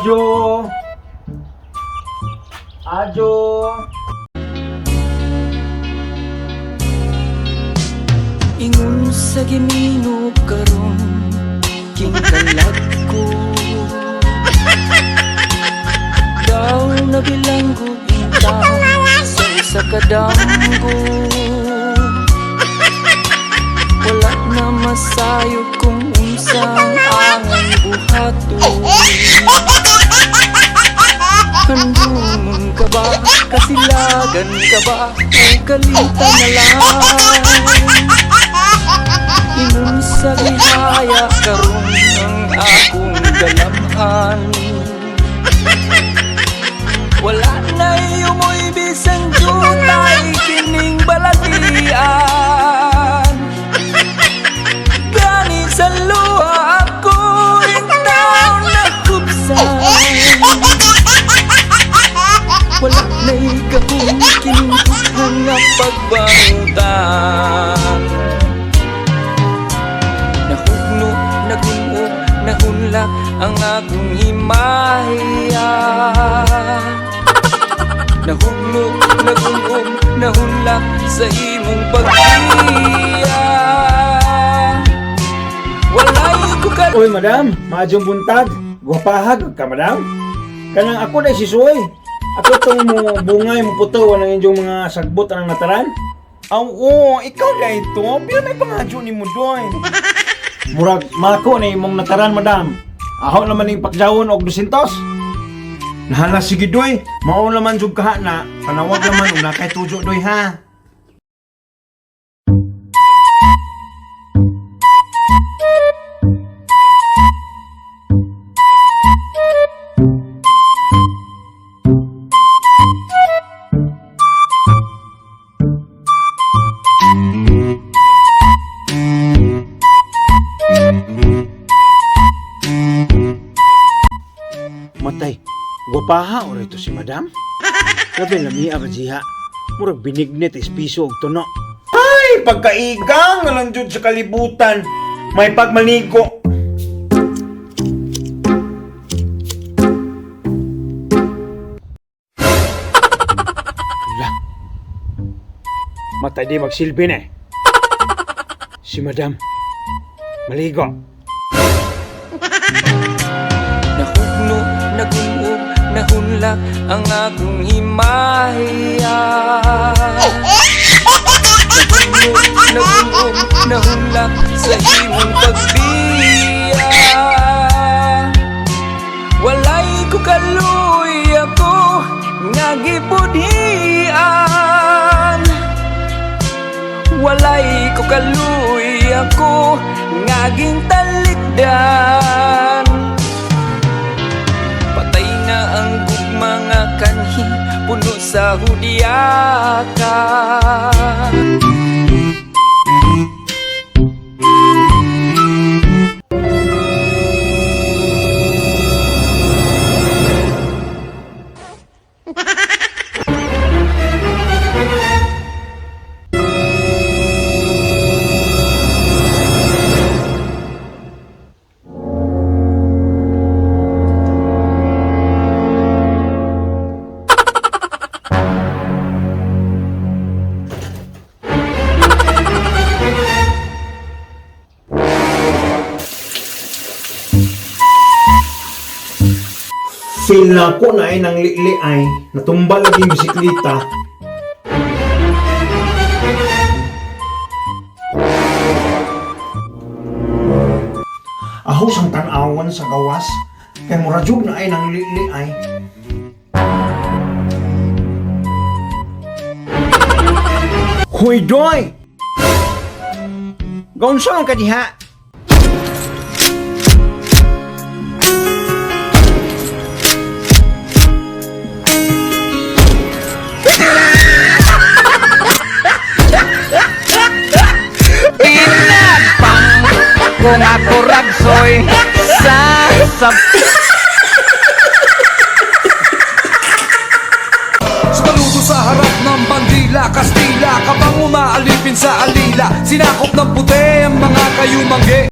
Ajo. Ajo. Ingon sa gimino karon king kalag ko. Daw nabilanggo intaw sa isa kadanggo. Wala na masayod kung unsang angan buhato. Handungon ka ba? Kasilagan ka ba? O kalita na lang? Ingon sa gihaya karon ang akong galamhan. Wala na iyumoy bisan jutay kining balatian. Gani sa luha ako intaw na kubsan. Wala na ikahong kinukuhan na pagbangutan. Nahugno, nagungog, nahunlak ang akong imahiya. Nahugno, nagungog, nahunlak sa imong paghiya. Walay ko ka. Uy, madam, maadjong buntag. Guwapahag ka, madam. Kanang ako na si Suy. Ako itong mo bungay mo puto ng inyong mga sagbot ang nataran. Oo, ikaw na ito. Pero may pangadyo ni mo doon. Murag mako na imong nataran, madam. Aho naman yung pakjawon og 200. Nahala, sige doy. Mao naman jud kaha na. Panawag naman una kay tujo doy ha. Matay, guwapaha o rito si madam? Labi lami ang jiha. Murag binignit piso og tuno. Ay, pagkaigang lang jud sa kalibutan. May pagmaligo. Lah. Matay di magsilbi na eh. Si madam, maligo. Nahugno, nagungog, nahunlak ang akong imahiya. Nahugno, nagungog, nahunlak sa imong pagbiya. Walay ko kaluy ako nga gipudhian. Walay ko kaluy ako nga gintalikdan. Patay na ang gugma nga kanhi, puno sa hudyakan. Feel na ako na ay nang liili ay natumba lagi yung bisikleta. Ahos ang tanawan sa gawas. Kay murajog na ay nang liili ay. Hoy doy! Gonsong ka diha? Kung ako ragsoy sa Saludo sa harap ng bandila, Kastila, kabang umaalipin sa alila. Sinakop ng puti ang mga kayumangge.